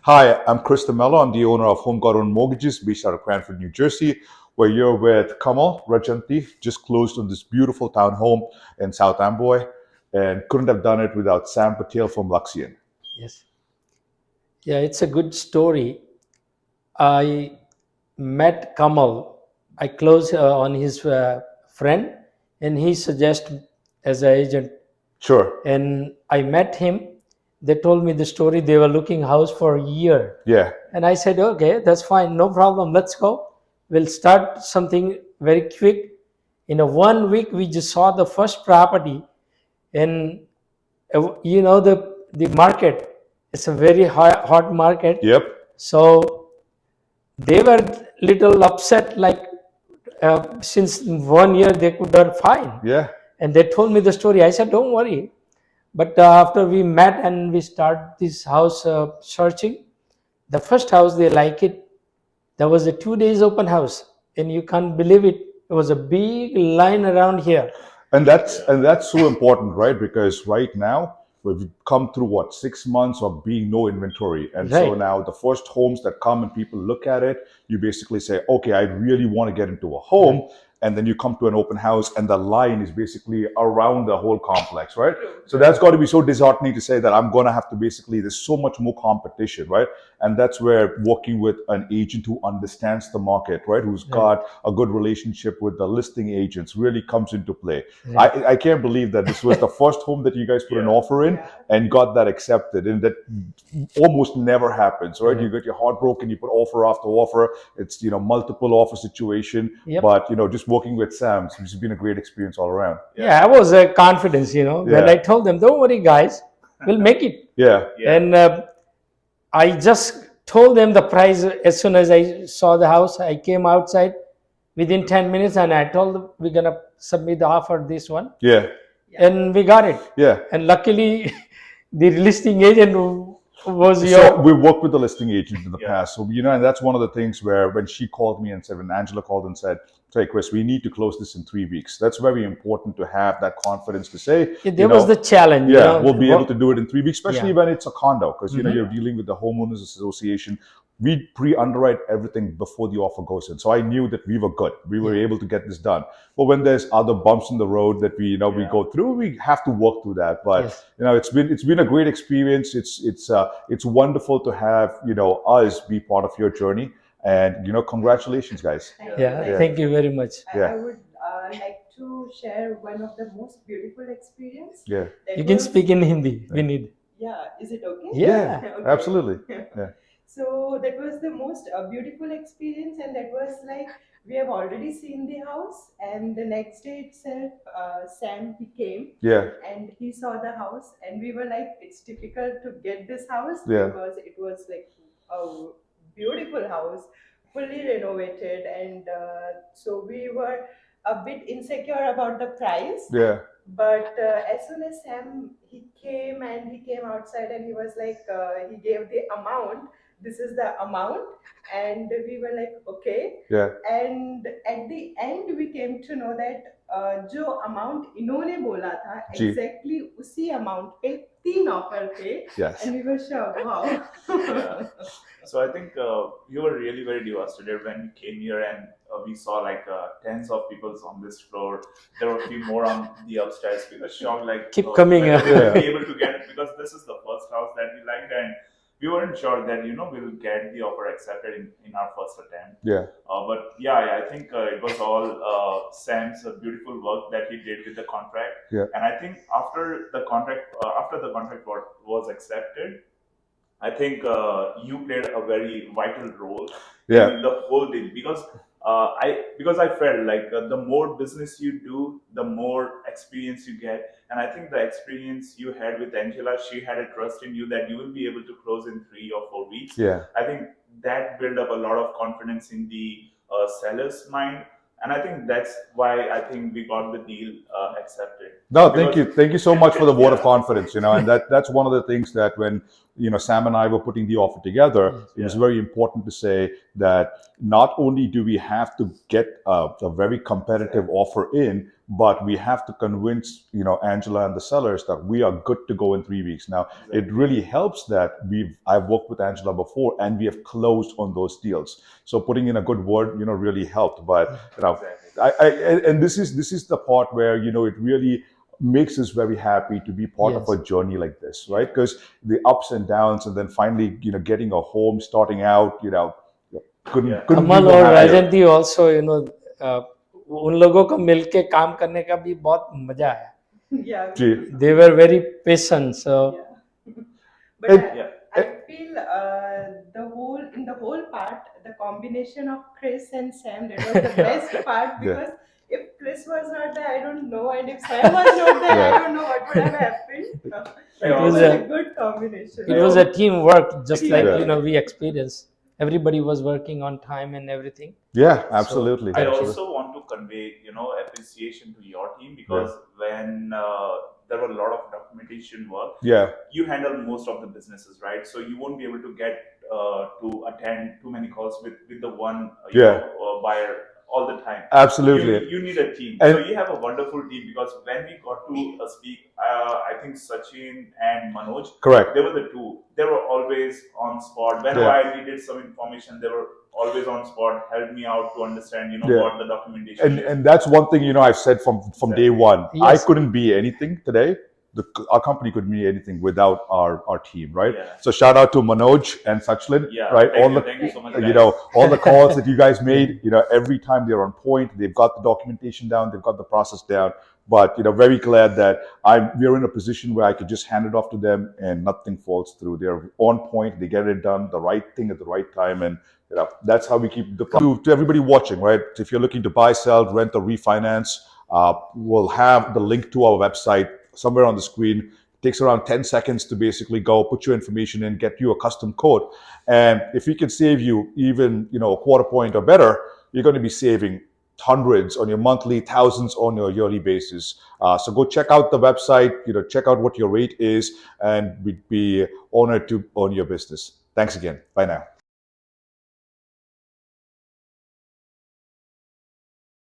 Hi, I'm Chris DeMello. I'm the owner of Home Got Owned Mortgages based out of Cranford, New Jersey. We're here with Kamal Rajanti, just closed on this beautiful townhome in South Amboy, and couldn't have done it without Sam Patel from Luxian. Yes. Yeah, it's a good story. I met Kamal. I closed on his friend, and he suggested as an agent. Sure. And I met him. They told me the story. They were looking house for a year, Yeah. and I said, "Okay, that's fine, no problem. Let's go. We'll start something very quick." In a 1 week, we just saw the first property, and the market. It's a very hot market. Yep. So they were little upset, like since 1 year they could not find. Yeah. And they told me the story. I said, don't worry. But after we met and we start this house searching, the first house they like it. There was a 2 days open house, and you can't believe it. There was a big line around here. And that's so important, right? Because right now we've come through what 6 months of being no inventory, and so Right. now the first homes that come and people look at it, you basically say, okay, I really want to get into a home, and then you come to an open house, and the line is basically around the whole complex, right? So that's got to be so disheartening to say that I'm going to have to basically, there's so much more competition, right? And that's where working with an agent who understands the market, right, who's got a good relationship with the listing agents really comes into play. I can't believe that this was the first home that you guys put an offer in and got that accepted, and that almost never happens, right? You get your heart broken, you put offer after offer, it's multiple offer situation. Yep. But just working with Sam, it's been a great experience all around. Yeah, I was confidence, when I told them, don't worry, guys, we'll make it. Yeah. And I just told them the price as soon as I saw the house. I came outside within 10 minutes and I told them, we're going to submit the offer, this one. Yeah. And we got it. Yeah. And luckily, the listing agent was So we worked with the listing agent in the past. So, and that's one of the things where when she called me and said, when Angela called and said, hey, Chris, we need to close this in 3 weeks. That's very important to have that confidence to say. There was the challenge. Yeah, we'll be able to do it in 3 weeks, especially when it's a condo, because, Mm-hmm. you're dealing with the homeowners association. We pre-underwrite everything before the offer goes in. So I knew that we were good. We were able to get this done. But when there's other bumps in the road that we go through, we have to work through that. But it's been a great experience. It's wonderful to have us be part of your journey. And congratulations, guys. Thank you very much. I would like to share one of the most beautiful experience. Yeah. You can speak in Hindi. We need. Yeah, is it okay? Yeah, Okay. absolutely. Yeah. So that was the most beautiful experience, and that was like we have already seen the house, and the next day itself, Sam, he came. Yeah. And he saw the house, and we were like, it's difficult to get this house because it was like a beautiful house, fully renovated, and so we were a bit insecure about the price. Yeah. But as soon as Sam he came outside, and he was like, he gave the amount. This is the amount, and we were like, okay. Yeah. And at the end, we came to know that जो amount इन्होंने बोला था जी. exactly उसी amount पे 3 offer थे. Yes. And we were shocked. Wow. So I think we were really very devastated when we came here, and we saw like tens of people on this floor. There were a few more on the upstairs. We were shocked, like Keep coming. when we'll be able to get it, because this is the first house that we liked, and we weren't sure that we'll get the offer accepted in our first attempt. Yeah. But yeah, I think it was all Sam's beautiful work that he did with the contract. Yeah. And I think after the contract was accepted, I think you played a very vital role in the whole deal, because I felt like the more business you do, the more experience you get. And I think the experience you had with Angela, she had a trust in you that you will be able to close in 3 or 4 weeks. Yeah. I think that built up a lot of confidence in the seller's mind. And I think that's why I think we got the deal accepted. No, thank you so much for the vote of confidence. And that's one of the things that when Sam and I were putting the offer together, it was very important to say that not only do we have to get a very competitive offer in, but we have to convince, Angela and the sellers that we are good to go in 3 weeks. Now, it really helps that I've worked with Angela before and we have closed on those deals. So putting in a good word, really helped. But and this is the part where it really makes us very happy to be part of a journey like this, right? Because the ups and downs, and then finally, getting a home, starting out, couldn't Kamal be और more happier. Rajanti also, उन लोगों को मिलके काम करने का भी बहुत मजा आया. Yeah. They were very patient. So Yeah. But I feel the whole part, the combination of Chris and Sam, that was the best part, because if Chris was not there, I don't know, and if Sam was not there, I don't know what would have happened. It was a good combination. it was a teamwork, just like Yeah. we experienced. Everybody was working on time and everything. Yeah, absolutely. I also want to convey, appreciation to your team, because when there were a lot of documentation work, you handle most of the businesses, right? So you won't be able to get to attend too many calls with the one buyer all the time. Absolutely. You need a team. So you have a wonderful team, because when we got to speak, I think Sachin and Manoj, correct, they were the two. They were always on spot. Whenever I needed some information, they were always on spot, helped me out to understand, what the documentation is. And that's one thing, I've said from day one. Yes. I couldn't be anything today. Our company couldn't be anything without our team, right? So shout out to Manoj and Sachlin, right? Thank you so much. All the calls that you guys made, every time they're on point, they've got the documentation down, they've got the process down. But very glad that we're in a position where I could just hand it off to them and nothing falls through. They're on point, they get it done, the right thing at the right time, and that's how we keep to everybody watching, right? If you're looking to buy, sell, rent, or refinance, we'll have the link to our website somewhere on the screen. It takes around 10 seconds to basically go put your information in, get you a custom quote. And if we can save you even, a quarter point or better, you're going to be saving hundreds on your monthly, thousands on your yearly basis. So go check out the website, check out what your rate is, and we'd be honored to own your business. Thanks again. Bye now.